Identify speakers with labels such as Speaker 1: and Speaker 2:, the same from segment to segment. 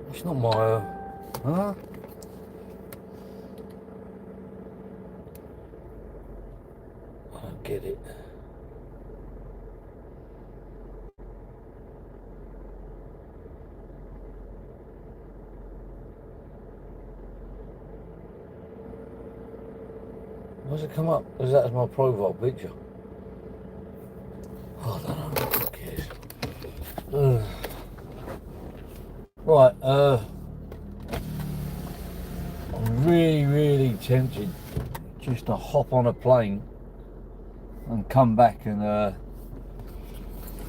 Speaker 1: It's not my, huh? I don't get it. Why's it come up as that as my profile picture? Oh, I don't know. Who cares? Right, I'm really tempted just to hop on a plane and come back and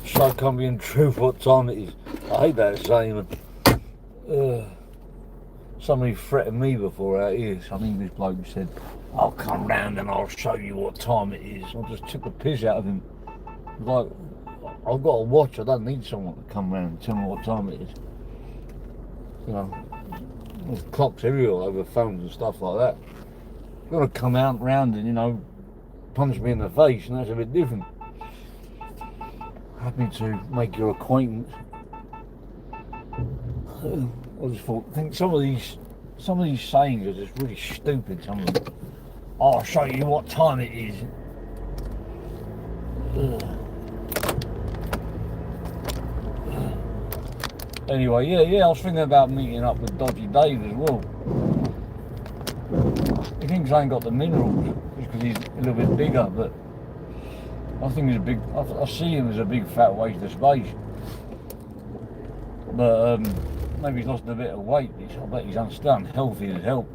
Speaker 1: show Comedy and Truth what time it is. I hate that saying. Somebody threatened me before out here. Some English bloke said, "I'll come round and I'll show you what time it is." I just took the piss out of him. Like, I've got a watch. I don't need someone to come round and tell me what time it is. You know, there's clocks everywhere over phones and stuff like that. You've got to come out round and, you know, punch me in the face, and that's a bit different. Happy to make your acquaintance. I just think some of these sayings are just really stupid. Some of them. I'll show you what time it is. Anyway, yeah, I was thinking about meeting up with Dodgy Dave as well. He thinks I ain't got the minerals just because he's a little bit bigger, but I think he's a big. I see him as a big fat waste of space. But maybe he's lost a bit of weight. I bet he's still unhealthy as hell.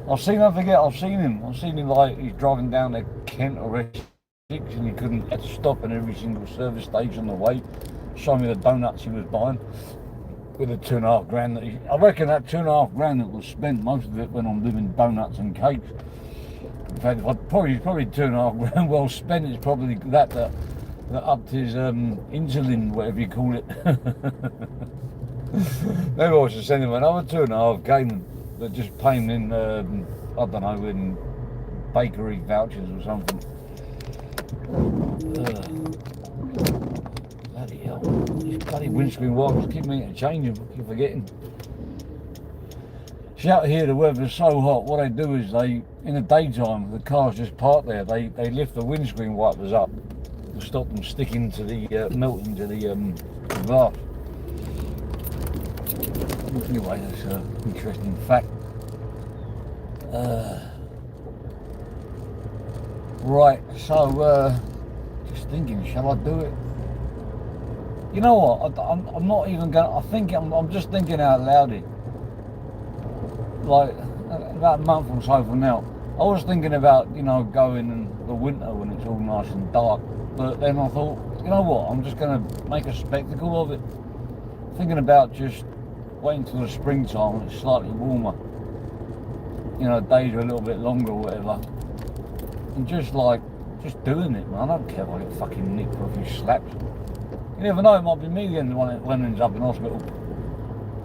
Speaker 1: I've seen him like he's driving down to Kent or Essex and he couldn't stop in every single service station on the way. Show me the donuts he was buying with the $2.5 grand that I reckon that $2.5 grand that was spent, most of it went on living donuts and cakes. In fact, probably $2.5 grand well spent. It's probably that upped his insulin, whatever you call it. Maybe I should send him another 2.5 that just pay him in, I don't know, in bakery vouchers or something. Bloody hell. These bloody windscreen wipers keep meaning to change them, I keep forgetting. See, out here the weather's so hot, what they do is in the daytime, the cars just park there, they lift the windscreen wipers up to stop them sticking to the, melting to the glass. Anyway, that's an interesting fact. Right, so just thinking, shall I do it? You know what? I'm not even gonna. I'm just thinking out loud here. Like about a month or so from now, I was thinking about, you know, going in the winter when it's all nice and dark. But then I thought, you know what? I'm just gonna make a spectacle of it. Thinking about just waiting till the springtime when it's slightly warmer. You know, days are a little bit longer or whatever. And just doing it, man. I don't care if I get fucking nicked for a few slaps. You never know, it might be me the one that ends up in hospital.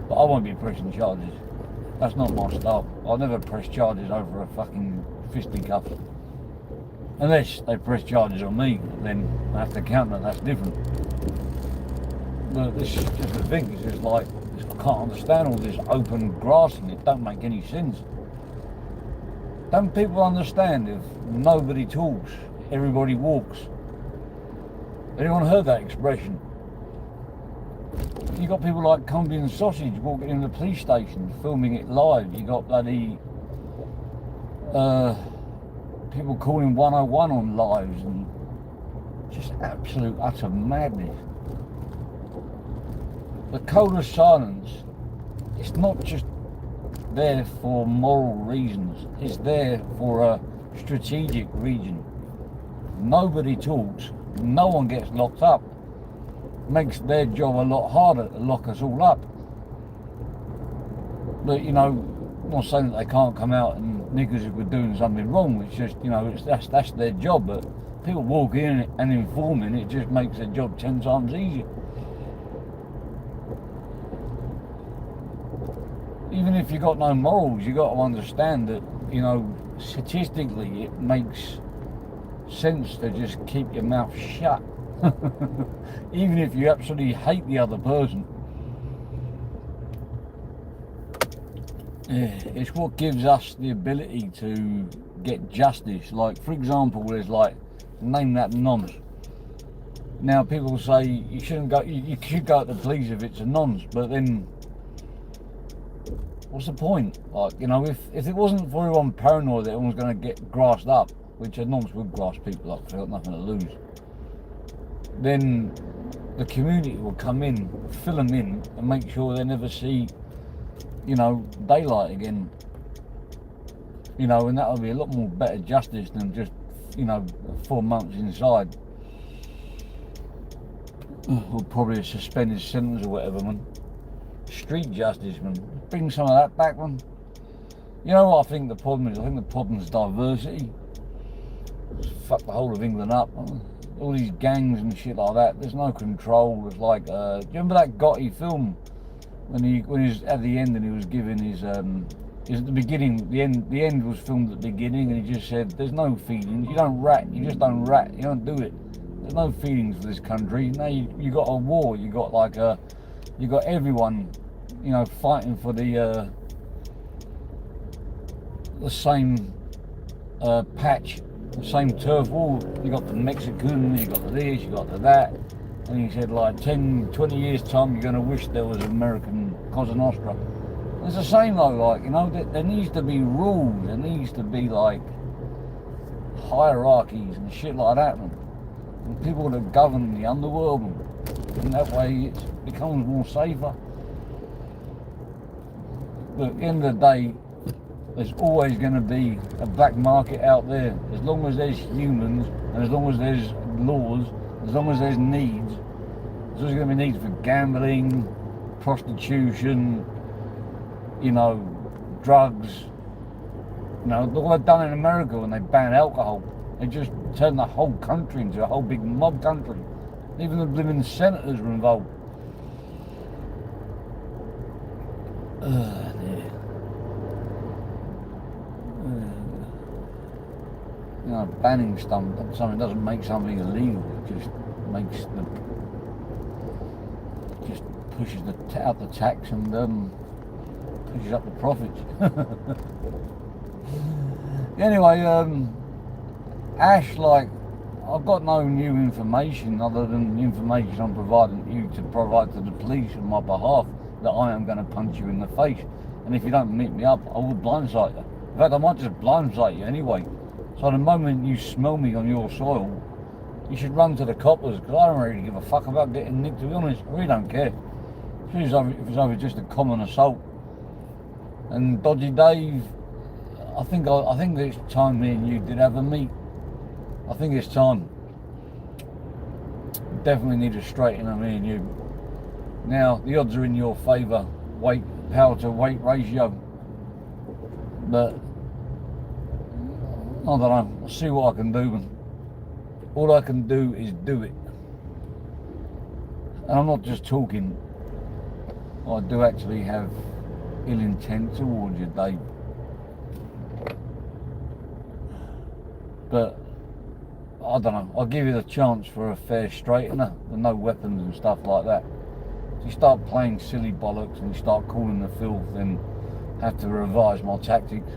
Speaker 1: But I won't be pressing charges. That's not my style. I'll never press charges over a fucking fisticuff. Unless they press charges on me, then I have to counter, that's different. But this is just the thing, it's just like, I can't understand all this open grassing, it don't make any sense. Don't people understand if nobody talks, everybody walks? Anyone heard that expression? You got people like Comedy and Sausage walking in the police station, filming it live. You got bloody people calling 101 on lives, and just absolute utter madness. The code of silence, it's not just there for moral reasons, it's there for a strategic reason. Nobody talks, no one gets locked up. Makes their job a lot harder to lock us all up. But, you know, I'm not saying that they can't come out and nick us if we're doing something wrong. It's just, you know, that's their job. But people walk in and informing, it just makes their job 10 times easier. Even if you've got no morals, you've got to understand that, you know, statistically it makes sense to just keep your mouth shut. Even if you absolutely hate the other person. Yeah, it's what gives us the ability to get justice. Like, for example, there's like, name that nonce. Now, people say you shouldn't go, you should go to the police if it's a nonce, but then what's the point? Like, you know, if it wasn't for everyone paranoid that everyone's going to get grassed up, which a nonce would grass people up because they've got nothing to lose, then the community will come in, fill them in, and make sure they never see, you know, daylight again. You know, and that'll be a lot more better justice than just, you know, 4 months inside. Or probably a suspended sentence or whatever, man. Street justice, man. Bring some of that back, man. You know what I think the problem is? I think the problem is diversity. Fuck the whole of England up. All these gangs and shit like that. There's no control. There's like, do you remember that Gotti film when he was at the end and he was giving his at the beginning. The end was filmed at the beginning, and he just said, "There's no feelings. You don't rat. You just don't rat. You don't do it. There's no feelings for this country. Now you got a war. You got like you got everyone, you know, fighting for the same patch, the same turf wall. You got the Mexicans, you got the this, you got the that." And he said, like 10, 20 years time, you're going to wish there was American Cosa Nostra. It's the same though, like, you know, there needs to be rules. There needs to be like hierarchies and shit like that, man. And people that govern the underworld, man. And that way it becomes more safer. But at the end of the day, there's always going to be a black market out there. As long as there's humans, and as long as there's laws, as long as there's needs, there's always going to be needs for gambling, prostitution, you know, drugs. You know, look what they've done in America when they banned alcohol. They just turned the whole country into a whole big mob country. Even the living senators were involved. You know, banning something doesn't make something illegal. It just makes just pushes out the tax and pushes up the profits. Anyway, Ash, like, I've got no new information other than the information I'm providing you to provide to the police on my behalf, that I am going to punch you in the face. And if you don't meet me up, I will blindside you. In fact, I might just blindside you anyway. So the moment you smell me on your soil, you should run to the coppers, because I don't really give a fuck about getting nicked, to be honest. I really don't care. Especially if it's over just a common assault. And Dodgy Dave, I think it's time me and you did have a meet. I think it's time. Definitely need to straighten up, me and you. Now, the odds are in your favour, power to weight ratio. But I don't know, I'll see what I can do. All I can do is do it. And I'm not just talking. I do actually have ill intent towards you, Dave. But I don't know, I'll give you the chance for a fair straightener with no weapons and stuff like that. If you start playing silly bollocks and you start calling the filth, then I have to revise my tactics.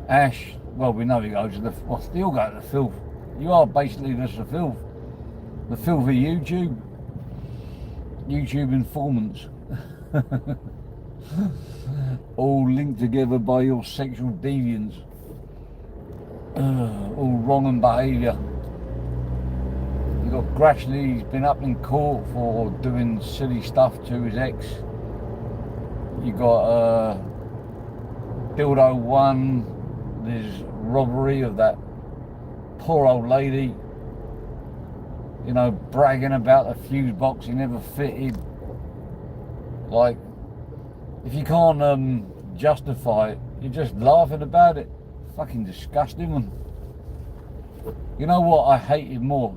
Speaker 1: Ash, well, we know he goes to the, well, they all go to the filth. You are basically just the filth. The filth of YouTube. YouTube informants. All linked together by your sexual deviance. All wrong and behaviour. You got Grashley, he's been up in court for doing silly stuff to his ex. You got Dildo 1, there's robbery of that poor old lady, you know, bragging about the fuse box he never fitted. Like, if you can't justify it, you're just laughing about it. Fucking disgusting, man. You know what I hated more?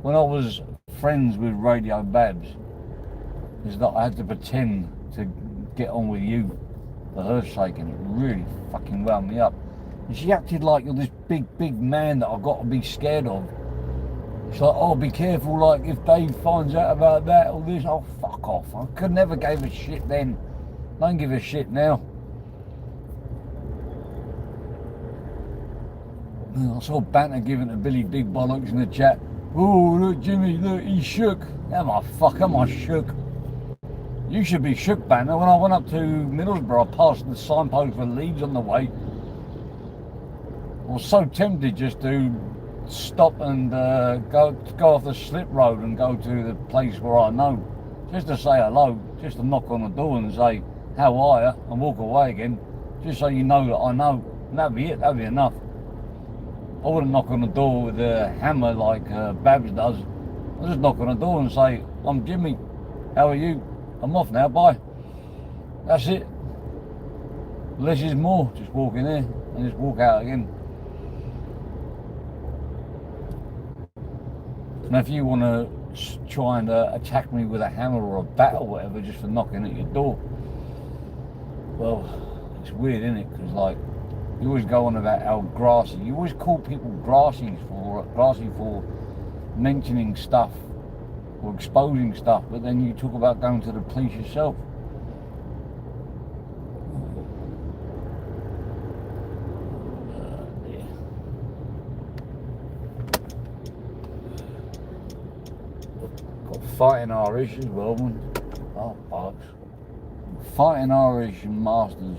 Speaker 1: When I was friends with Radio Babs, is that I had to pretend to get on with you for her sake, and it really fucking wound me up. And she acted like you're this big man that I've got to be scared of. It's like, oh, be careful, like, if Dave finds out about that or this, oh, fuck off. I could never gave a shit then. Don't give a shit now. I saw Banter giving to Billy Big Bollocks in the chat. Oh, look, Jimmy, look, he's shook. Am I shook? You should be shook, Banter. When I went up to Middlesbrough, I passed the signpost for Leeds on the way. I was so tempted just to stop and go off the slip road and go to the place where I know, just to say hello, just to knock on the door and say, how are you? And walk away again, just so you know that I know. And that'd be it, that'd be enough. I wouldn't knock on the door with a hammer like Babs does. I just knock on the door and say, I'm Jimmy, how are you? I'm off now, bye. That's it. Less is more, just walk in there and just walk out again. And if you want to try and attack me with a hammer or a bat or whatever just for knocking at your door, well, it's weird, isn't it? Because like, you always go on about how grassy. You always call people grassy for mentioning stuff or exposing stuff, but then you talk about going to the police yourself. Got Fighting Irish as well, man. Oh, bollocks. Fighting Irish and Masters.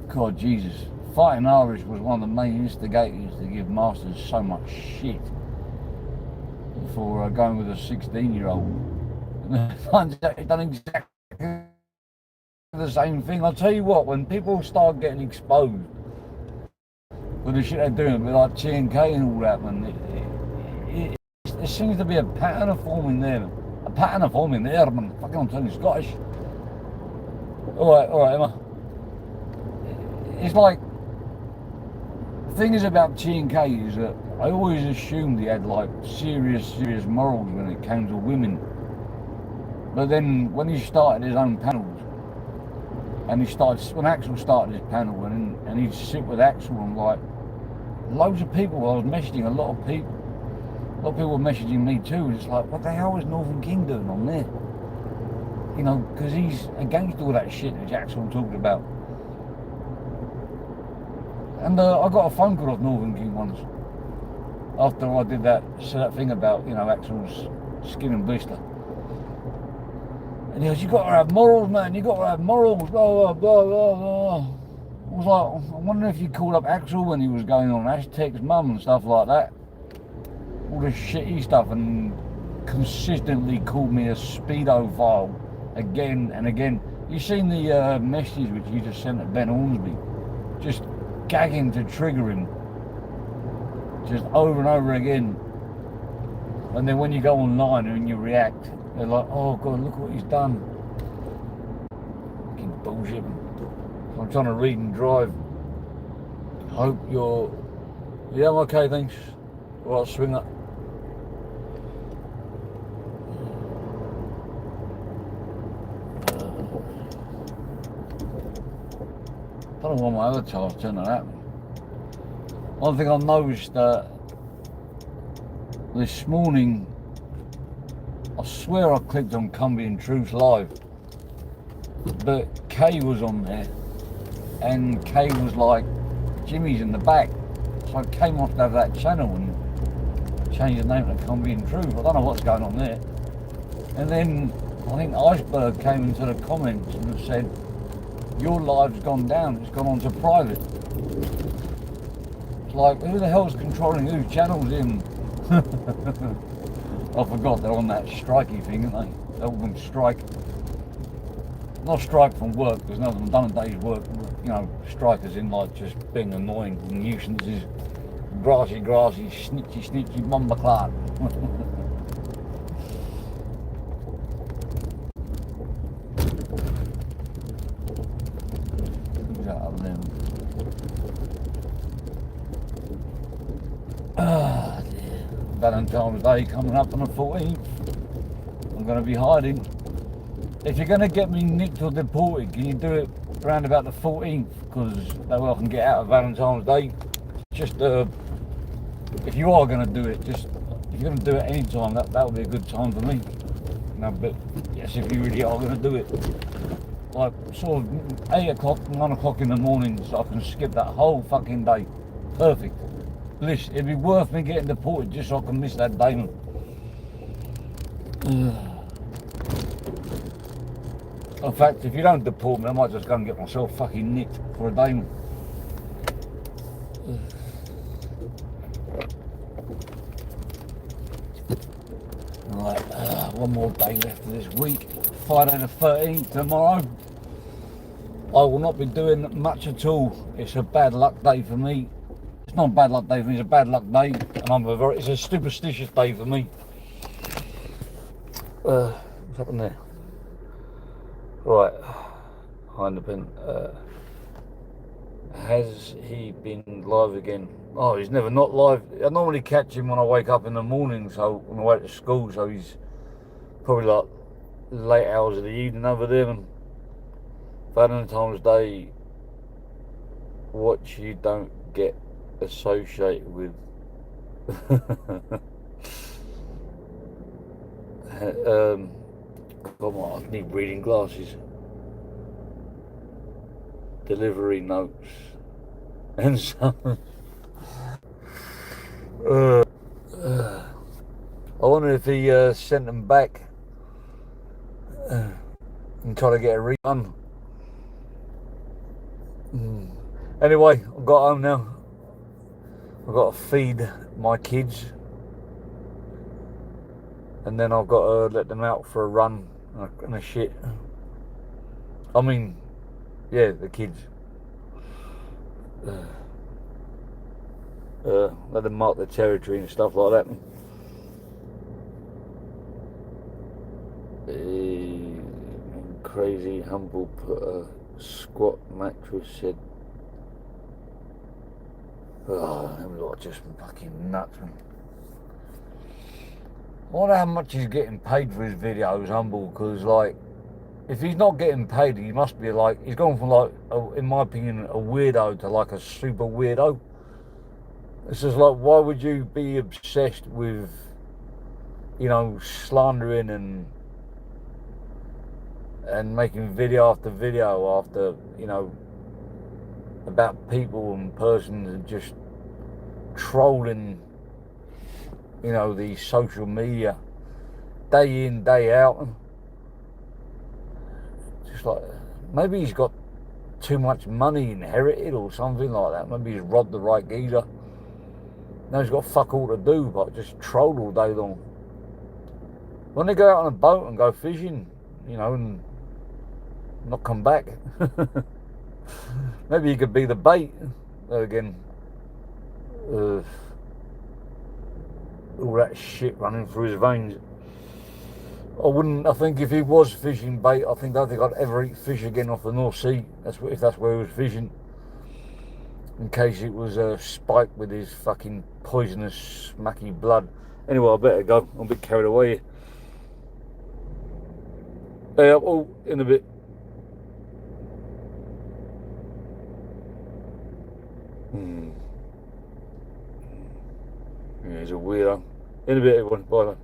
Speaker 1: God, Jesus. Fighting Irish was one of the main instigators to give Masters so much shit for going with a 16-year-old. They've done exactly the same thing. I'll tell you what, when people start getting exposed with the shit they're doing, with like TNK and all that, man, there seems to be a pattern of forming there. A pattern of forming there, man. Fucking, I'm telling you, Scottish. Alright, Emma. It's like, the thing is about TNK is that I always assumed he had like serious morals when it came to women. But then when he started his own panels, and when Axel started his panel, and he'd sit with Axel and like, loads of people, I was messaging a lot of people were messaging me too, and it's like, what the hell is Northern King doing on there? You know, because he's against all that shit that Axel talked about. And I got a phone call off Northern King once, after I did that thing about, you know, Axel's skin and blister. And he goes, you got to have morals, man, you got to have morals, blah, blah, blah, blah, blah. I was like, I wonder if you called up Axel when he was going on Aztec's mum and stuff like that. All this shitty stuff, and consistently called me a speedophile again and again. You seen the message which you just sent to Ben Hornsby? Just gagging to trigger him. Just over and over again. And then when you go online and you react, they're like, oh God, look what he's done. Fucking bullshit. I'm trying to read and drive. Hope you're... Yeah, I'm okay, thanks. Right, swing up. I don't know why my other car's turning at me. One thing I noticed this morning, I swear I clicked on Cumbie and Truth Live, but Kay was on there, and Kay was like, Jimmy's in the back. So I came off to have that channel and changed the name to Cumbie and Truth. I don't know what's going on there. And then I think Iceberg came into the comments and said, your live's gone down, it's gone on to private. It's like, who the hell's controlling whose channel's in? I forgot they're on that strikey thing, aren't they? They're all on strike. Not strike from work, because none of them done a day's work. You know, strikers in like just being annoying nuisances. Grassy, snitchy, bomber clock. Valentine's Day coming up on the 14th. I'm going to be hiding. If you're going to get me nicked or deported, can you do it around about the 14th? Because that way I can get out of Valentine's Day. Just, if you are going to do it, just if you're going to do it any time, that would be a good time for me. No, but yes, if you really are going to do it, like sort of 8 o'clock, 9 o'clock in the morning, so I can skip that whole fucking day. Perfect. Bliss. It'd be worth me getting deported just so I can miss that day. In fact, if you don't deport me, I might just go and get myself fucking nicked for a day. Right, one more day left of this week. Friday the 13th tomorrow. I will not be doing much at all. It's a bad luck day for me. It's not a bad luck day for me, it's a bad luck day, and it's a superstitious day for me. What's happened there? Right, behind the bin. Has he been live again? Oh, he's never not live. I normally catch him when I wake up in the morning, so on the way to school, so he's probably like late hours of the evening over there. And Valentine's Day, what you don't get associated with. Come on, I need reading glasses. Delivery notes and so I wonder if he sent them back and tried to get a refund. Anyway, I've got home now. I've got to feed my kids, and then I've got to let them out for a run and a shit. I mean, yeah, the kids. Let them mark the territory and stuff like that. Crazy Humble put a squat mattress, said, oh, them lot are just fucking nuts, man. I wonder how much he's getting paid for his videos, Humble, because, like, if he's not getting paid, he must be, like, he's gone from, like, in my opinion, a weirdo to, like, a super weirdo. It's just like, why would you be obsessed with, you know, slandering and making video after, you know, about people and persons, and just trolling, you know, the social media day in, day out. Just like, maybe he's got too much money inherited or something like that. Maybe he's robbed the right geezer. Now he's got fuck all to do but just troll all day long. When they go out on a boat and go fishing, you know, and not come back, maybe he could be the bait. Again, all that shit running through his veins. I think if he was fishing bait, I don't think I'd ever eat fish again off the North Sea. If that's where he was fishing. In case it was spiked with his fucking poisonous, smacky blood. Anyway, I better go. I'm a bit carried away here. Oh, in a bit. Yeah, he's a weirdo. In a bit, everyone. Bye.